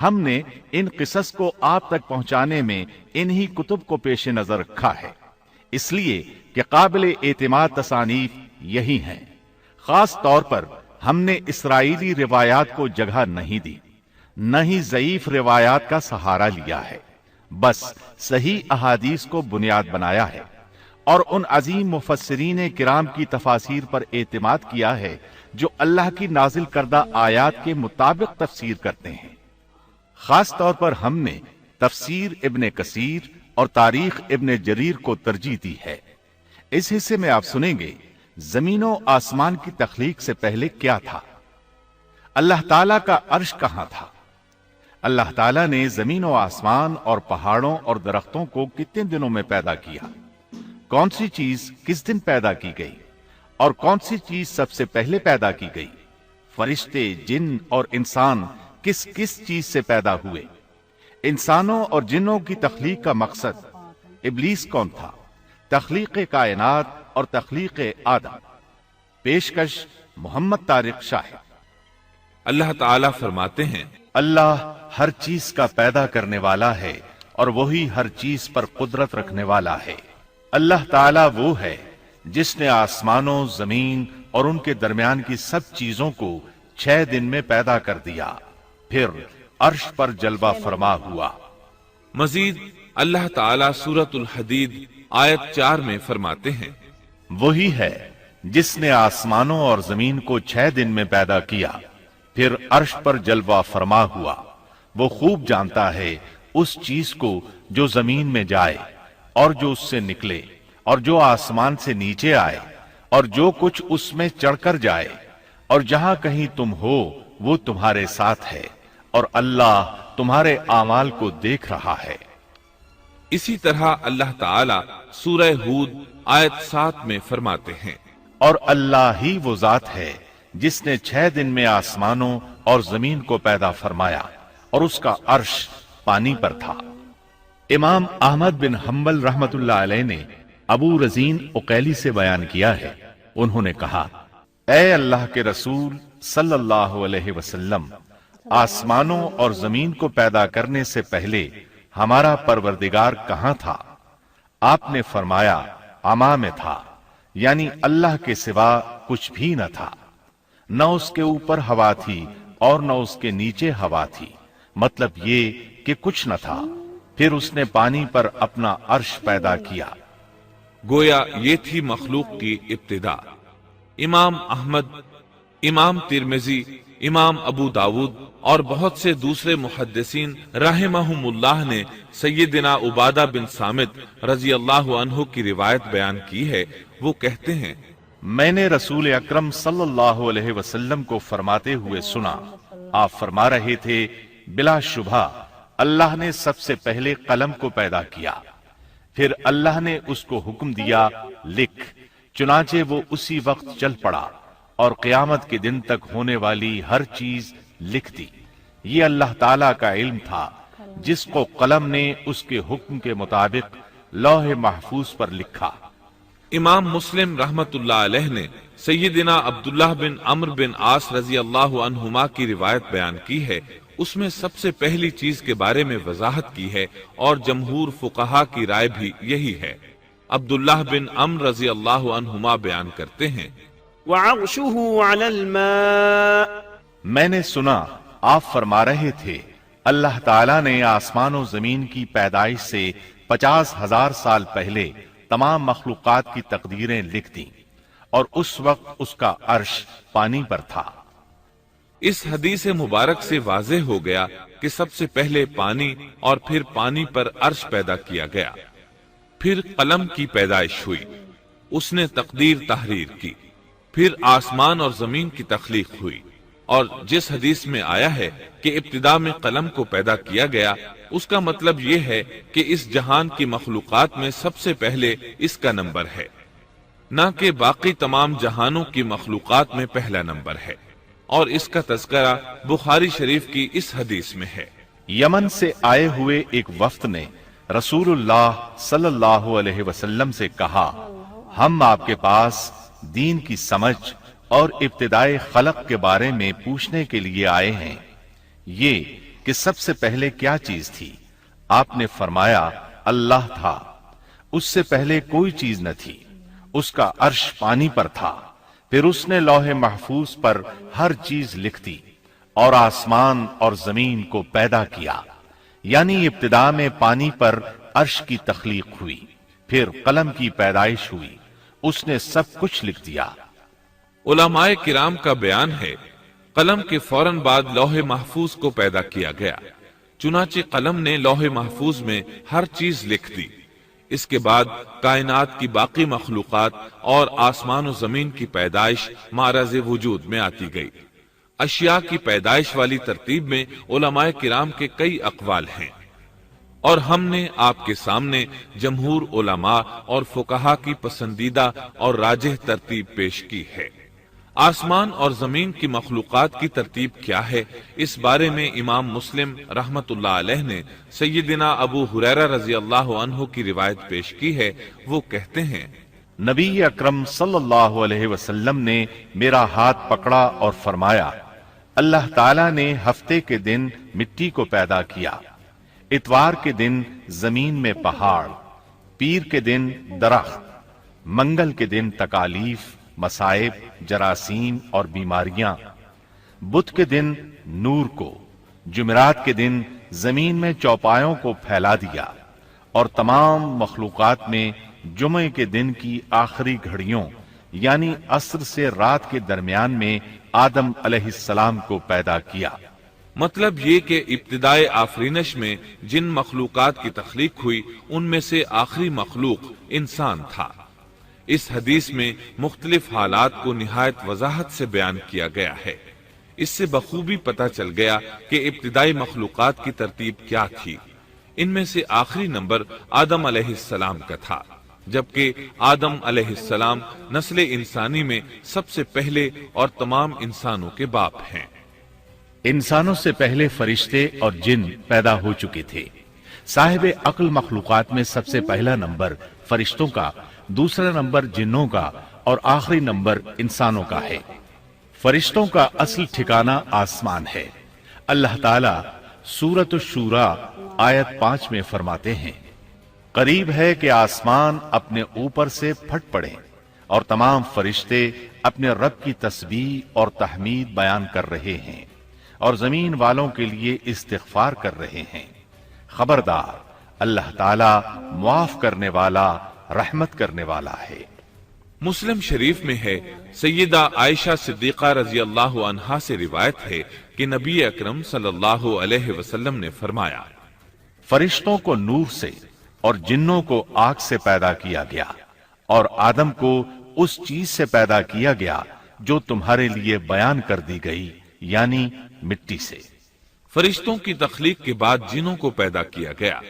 ہم نے ان قصص کو آپ تک پہنچانے میں انہی کتب کو پیش نظر رکھا ہے، اس لیے کہ قابل اعتماد تصانیف یہی ہیں۔ خاص طور پر ہم نے اسرائیلی روایات کو جگہ نہیں دی، نہ ہی ضعیف روایات کا سہارا لیا ہے، بس صحیح احادیث کو بنیاد بنایا ہے اور ان عظیم مفسرین کرام کی تفاسیر پر اعتماد کیا ہے جو اللہ کی نازل کردہ آیات کے مطابق تفسیر کرتے ہیں۔ خاص طور پر ہم نے تفسیر ابن کثیر اور تاریخ ابن جریر کو ترجیح دی ہے۔ اس حصے میں آپ سنیں گے زمین و آسمان کی تخلیق سے پہلے کیا تھا، اللہ تعالیٰ کا عرش کہاں تھا، اللہ تعالیٰ نے زمین و آسمان اور پہاڑوں اور درختوں کو کتنے دنوں میں پیدا کیا، کون سی چیز کس دن پیدا کی گئی اور کون سی چیز سب سے پہلے پیدا کی گئی، فرشتے، جن اور انسان کس کس چیز سے پیدا ہوئے، انسانوں اور جنوں کی تخلیق کا مقصد، ابلیس کون تھا، تخلیق کائنات اور تخلیق آدم۔ پیشکش محمد طارق شاہد۔ اللہ تعالیٰ فرماتے ہیں، اللہ ہر چیز کا پیدا کرنے والا ہے اور وہی ہر چیز پر قدرت رکھنے والا ہے۔ اللہ تعالیٰ وہ ہے جس نے آسمانوں، زمین اور ان کے درمیان کی سب چیزوں کو 6 دن میں پیدا کر دیا، پھر عرش پر جلوہ فرما ہوا۔ مزید اللہ تعالیٰ سورۃ الحدید آیت 4 میں فرماتے ہیں، وہی ہے جس نے آسمانوں اور زمین کو 6 دن میں پیدا کیا، پھر عرش پر جلوہ فرما ہوا۔ وہ خوب جانتا ہے اس چیز کو جو زمین میں جائے اور جو اس سے نکلے اور جو آسمان سے نیچے آئے اور جو کچھ اس میں چڑھ کر جائے، اور جہاں کہیں تم ہو وہ تمہارے ساتھ ہے، اور اللہ تمہارے اعمال کو دیکھ رہا ہے۔ اسی طرح اللہ تعالیٰ سورہ ہود آیت 7 میں فرماتے ہیں، اور اللہ ہی وہ ذات ہے جس نے 6 دن میں آسمانوں اور زمین کو پیدا فرمایا اور اس کا عرش پانی پر تھا۔ امام احمد بن حنبل رحمت اللہ علیہ نے ابو رزین عقیلی سے بیان کیا ہے، انہوں نے کہا، اے اللہ کے رسول صلی اللہ علیہ وسلم، آسمانوں اور زمین کو پیدا کرنے سے پہلے ہمارا پروردگار کہاں تھا؟ آپ نے فرمایا عما میں تھا، یعنی اللہ کے سوا کچھ بھی نہ تھا، نہ اس کے اوپر ہوا تھی اور نہ اس کے نیچے ہوا تھی، مطلب یہ کہ کچھ نہ تھا، پھر اس نے پانی پر اپنا عرش پیدا کیا۔ گویا یہ تھی مخلوق کی ابتدا۔ امام احمد، امام ترمذی، امام ابو داود اور بہت سے دوسرے محدثین رحمہم اللہ نے سیدنا عبادہ بن صامت رضی اللہ عنہ کی روایت بیان کی ہے۔ وہ کہتے ہیں، میں نے رسول اکرم صلی اللہ علیہ وسلم کو فرماتے ہوئے سنا، آپ فرما رہے تھے، بلا شبہ اللہ نے سب سے پہلے قلم کو پیدا کیا، پھر اللہ نے اس کو حکم دیا لکھ، چنانچہ وہ اسی وقت چل پڑا اور قیامت کے دن تک ہونے والی ہر چیز لکھ دی۔ یہ اللہ تعالیٰ کا علم تھا جس کو قلم نے اس کے حکم کے مطابق لوح محفوظ پر لکھا۔ امام مسلم رحمت اللہ علیہ نے سیدنا عبداللہ بن عمرو بن عاص رضی اللہ عنہما کی روایت بیان کی ہے، اس میں سب سے پہلی چیز کے بارے میں وضاحت کی ہے اور جمہور فقہا کی رائے بھی یہی ہے۔ عبداللہ بن عمرو رضی اللہ عنہما بیان کرتے ہیں، وعرشه على الماء، میں نے سنا آپ فرما رہے تھے، اللہ تعالیٰ نے آسمان و زمین کی پیدائش سے 50,000 سال پہلے تمام مخلوقات کی تقدیریں لکھ دیں اور اس وقت اس کا عرش پانی پر تھا۔ اس حدیث مبارک سے واضح ہو گیا کہ سب سے پہلے پانی اور پھر پانی پر عرش پیدا کیا گیا، پھر قلم کی پیدائش ہوئی، اس نے تقدیر تحریر کی، پھر آسمان اور زمین کی تخلیق ہوئی، اور جس حدیث میں آیا ہے کہ ابتدا میں قلم کو پیدا کیا گیا، اس کا مطلب یہ ہے کہ اس جہان کی مخلوقات میں سب سے پہلے اس کا نمبر ہے، نہ کہ باقی تمام جہانوں کی مخلوقات میں پہلا نمبر ہے، اور اس کا تذکرہ بخاری شریف کی اس حدیث میں ہے۔ یمن سے آئے ہوئے ایک وفد نے رسول اللہ صلی اللہ علیہ وسلم سے کہا، ہم آپ کے پاس دین کی سمجھ اور ابتدائے خلق کے بارے میں پوچھنے کے لیے آئے ہیں، یہ کہ کہ سب سے پہلے کیا چیز تھی؟ آپ نے فرمایا اللہ تھا، اس سے پہلے کوئی چیز نہ تھی، اس کا عرش پانی پر تھا، پھر اس نے لوح محفوظ پر ہر چیز لکھ دی اور آسمان اور زمین کو پیدا کیا، یعنی ابتدا میں پانی پر عرش کی تخلیق ہوئی، پھر قلم کی پیدائش ہوئی، اس نے سب کچھ لکھ دیا۔ علماء کرام کا بیان ہے قلم کے فوراً بعد لوح محفوظ کو پیدا کیا گیا، چنانچہ قلم نے لوح محفوظ میں ہر چیز لکھ دی۔ اس کے بعد کائنات کی باقی مخلوقات اور آسمان و زمین کی پیدائش معرض وجود میں آتی گئی۔ اشیاء کی پیدائش والی ترتیب میں علماء کرام کے کئی اقوال ہیں، اور ہم نے آپ کے سامنے جمہور علماء اور فقہا کی پسندیدہ اور راجح ترتیب پیش کی ہے۔ آسمان اور زمین کی مخلوقات کی ترتیب کیا ہے، اس بارے میں امام مسلم رحمت اللہ علیہ نے سیدنا ابو ہریرہ رضی اللہ عنہ کی روایت پیش کی ہے۔ وہ کہتے ہیں نبی اکرم صلی اللہ علیہ وسلم نے میرا ہاتھ پکڑا اور فرمایا اللہ تعالیٰ نے ہفتے کے دن مٹی کو پیدا کیا، اتوار کے دن زمین میں پہاڑ، پیر کے دن درخت، منگل کے دن تکالیف، مصائب، جراثیم اور بیماریاں، بدھ کے دن نور کو، جمعرات کے دن زمین میں چوپایوں کو پھیلا دیا، اور تمام مخلوقات میں جمعے کے دن کی آخری گھڑیوں یعنی عصر سے رات کے درمیان میں آدم علیہ السلام کو پیدا کیا۔ مطلب یہ کہ ابتدائے آفرینش میں جن مخلوقات کی تخلیق ہوئی ان میں سے آخری مخلوق انسان تھا۔ اس حدیث میں مختلف حالات کو نہایت وضاحت سے بیان کیا گیا ہے۔ اس سے بخوبی پتہ چل گیا کہ ابتدائی مخلوقات کی ترتیب کیا تھی۔ ان میں سے آخری نمبر آدم علیہ السلام کا تھا، جبکہ آدم علیہ السلام نسل انسانی میں سب سے پہلے اور تمام انسانوں کے باپ ہیں۔ انسانوں سے پہلے فرشتے اور جن پیدا ہو چکے تھے۔ صاحب عقل مخلوقات میں سب سے پہلا نمبر فرشتوں کا، دوسرا نمبر جنوں کا اور آخری نمبر انسانوں کا ہے۔ فرشتوں کا اصل ٹھکانہ آسمان ہے۔ اللہ تعالی سورۃ الشورى آیت 5 میں فرماتے ہیں قریب ہے کہ آسمان اپنے اوپر سے پھٹ پڑے اور تمام فرشتے اپنے رب کی تسبیح اور تحمید بیان کر رہے ہیں اور زمین والوں کے لیے استغفار کر رہے ہیں۔ خبردار، اللہ تعالی معاف کرنے والا، رحمت کرنے والا ہے۔ مسلم شریف میں ہے، سیدہ عائشہ صدیقہ رضی اللہ عنہا سے روایت ہے کہ نبی اکرم صلی اللہ علیہ وسلم نے فرمایا فرشتوں کو نور سے اور جنوں کو آگ سے پیدا کیا گیا، اور آدم کو اس چیز سے پیدا کیا گیا جو تمہارے لیے بیان کر دی گئی، یعنی مٹی سے۔ فرشتوں کی تخلیق کے بعد جنوں کو پیدا کیا گیا۔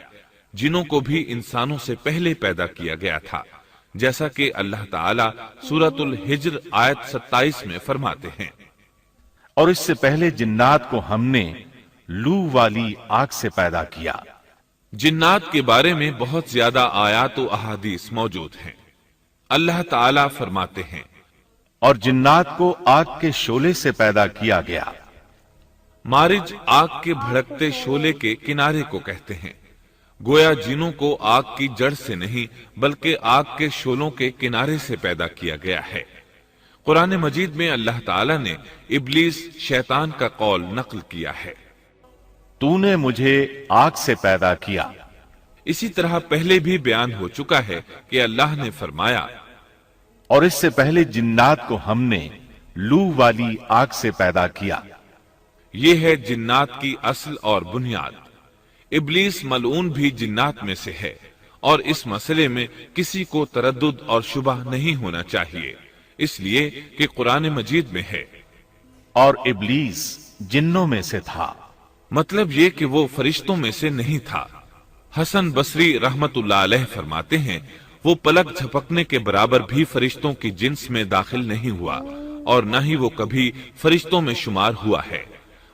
جنوں کو بھی انسانوں سے پہلے پیدا کیا گیا تھا، جیسا کہ اللہ تعالیٰ سورۃ الحجر آیت 27 میں فرماتے ہیں اور اس سے پہلے جنات کو ہم نے لو والی آگ سے پیدا کیا۔ جنات کے بارے میں بہت زیادہ آیات و احادیث موجود ہیں۔ اللہ تعالیٰ فرماتے ہیں اور جنات کو آگ کے شعلے سے پیدا کیا گیا۔ مارج آگ کے بھڑکتے شعلے کے کنارے کو کہتے ہیں، گویا جنوں کو آگ کی جڑ سے نہیں بلکہ آگ کے شعلوں کے کنارے سے پیدا کیا گیا ہے۔ قرآن مجید میں اللہ تعالیٰ نے ابلیس شیطان کا قول نقل کیا ہے، تو نے مجھے آگ سے پیدا کیا۔ اسی طرح پہلے بھی بیان ہو چکا ہے کہ اللہ نے فرمایا اور اس سے پہلے جنات کو ہم نے لو والی آگ سے پیدا کیا۔ یہ ہے جنات کی اصل اور بنیاد۔ ابلیس ملعون بھی جنات میں سے ہے، اور اس مسئلے میں کسی کو تردد اور شبہ نہیں ہونا چاہیے، اس لیے کہ قرآن مجید میں ہے اور ابلیس جنوں میں سے تھا۔ مطلب یہ کہ وہ فرشتوں میں سے نہیں تھا۔ حسن بصری رحمت اللہ علیہ فرماتے ہیں وہ پلک جھپکنے کے برابر بھی فرشتوں کی جنس میں داخل نہیں ہوا، اور نہ ہی وہ کبھی فرشتوں میں شمار ہوا ہے۔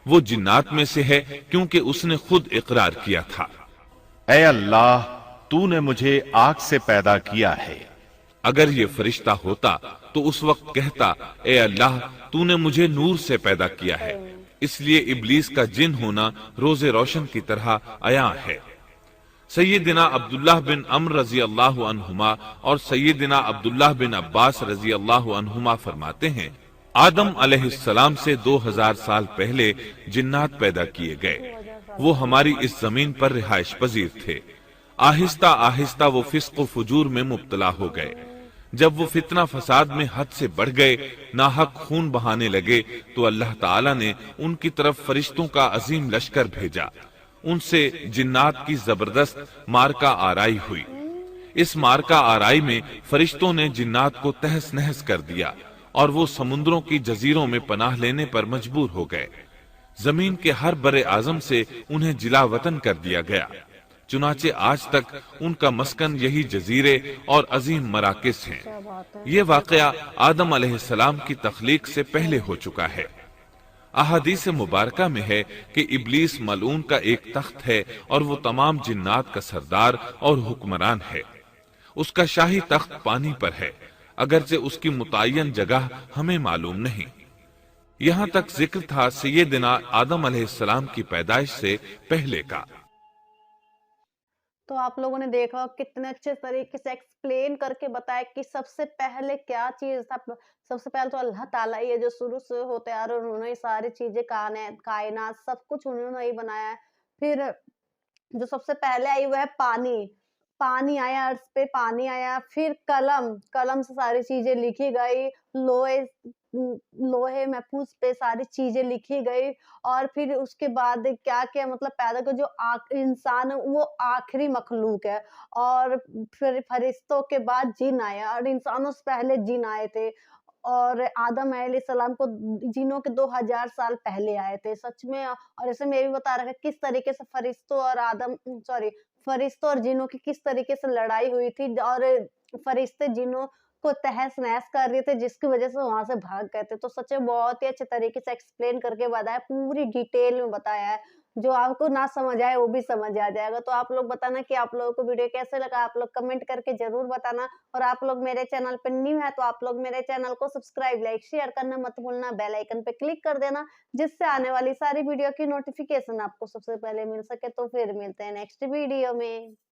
وہ جنات میں سے ہے کیونکہ اس نے خود اقرار کیا تھا، اے اللہ تو نے مجھے آگ سے پیدا کیا ہے۔ اگر یہ فرشتہ ہوتا تو اس وقت کہتا، اے اللہ تو نے مجھے نور سے پیدا کیا ہے، اس لیے ابلیس کا جن ہونا روز روشن کی طرح عیاں ہے۔ سیدنا عبداللہ بن عمر رضی اللہ عنہما اور سیدنا عبداللہ بن عباس رضی اللہ عنہما فرماتے ہیں، آدم علیہ السلام سے 2000 سال پہلے جنات پیدا کیے گئے۔ وہ ہماری اس زمین پر رہائش پذیر تھے۔ آہستہ آہستہ وہ فسق و فجور میں مبتلا ہو گئے۔ جب وہ فتنہ فساد میں حد سے بڑھ گئے، ناحق خون بہانے لگے، تو اللہ تعالیٰ نے ان کی طرف فرشتوں کا عظیم لشکر بھیجا۔ ان سے جنات کی زبردست مارکہ آرائی ہوئی۔ اس مارکہ آرائی میں فرشتوں نے جنات کو تہس نہس کر دیا اور وہ سمندروں کی جزیروں میں پناہ لینے پر مجبور ہو گئے۔ زمین کے ہر بر اعظم سے انہیں جلا وطن کر دیا گیا۔ چنانچہ آج تک ان کا مسکن یہی جزیرے اور عظیم مراکز ہیں۔ یہ واقعہ آدم علیہ السلام کی تخلیق سے پہلے ہو چکا ہے۔ احادیث مبارکہ میں ہے کہ ابلیس ملعون کا ایک تخت ہے اور وہ تمام جنات کا سردار اور حکمران ہے۔ اس کا شاہی تخت پانی پر ہے، اگرچہ اس کی متعین جگہ ہمیں معلوم نہیں۔ یہاں تک ذکر تھا سیدنا آدم علیہ السلام کی پیدائش سے پہلے کا۔ تو آپ لوگوں نے دیکھا کتنے اچھے طریقے سے ایکسپلین کر کے بتایا کہ سب سے پہلے کیا چیز تھا۔ سب سے پہلے تو اللہ تعالیٰ ہی ہے جو شروع سے ہوتے آ رہے، انہوں نے ساری چیزیں کائنات سب کچھ انہوں نے ہی بنایا ہے۔ پھر جو سب سے پہلے آئی وہ ہے پانی۔ پانی آیا ارض پہ، پانی آیا، پھر قلم سے ساری چیزیں لکھی گئی، لوہے محفوظ پہ ساری چیزیں لکھی گئی، اور پھر اس کے بعد کیا کیا مطلب پیدا کر جو انسان وہ آخری مخلوق ہے، اور پھر فرشتوں کے بعد جن آیا، اور انسانوں سے پہلے جن آئے تھے، اور آدم علیہ السلام کو جنوں کے 2000 سال پہلے آئے تھے سچ میں۔ اور اسے میں بھی بتا رہا ہے کس طریقے سے فرشتوں اور جنوں کی کس طریقے سے لڑائی ہوئی تھی، اور فرشتے جنوں کو تہس نہس کر رہے تھے، جس کی وجہ سے وہاں سے بھاگ گئے تھے۔ تو سچ میں بہت ہی اچھے طریقے سے ایکسپلین کر کے بتایا، پوری ڈیٹیل میں بتایا ہے، جو آپ کو نہ سمجھ آئے وہ بھی سمجھ آ جائے گا۔ تو آپ لوگ بتانا کہ آپ لوگوں کو ویڈیو کیسے لگا، آپ لوگ کمنٹ کر کے ضرور بتانا، اور آپ لوگ میرے چینل پہ نیو ہے تو آپ لوگ میرے چینل کو سبسکرائب، لائک، شیئر کرنا مت بھولنا، بیل آئیکن پہ کلک کر دینا، جس سے آنے والی ساری ویڈیو کی نوٹیفیکیشن آپ کو سب سے پہلے مل سکے۔ تو پھر ملتے ہیں نیکسٹ ویڈیو میں۔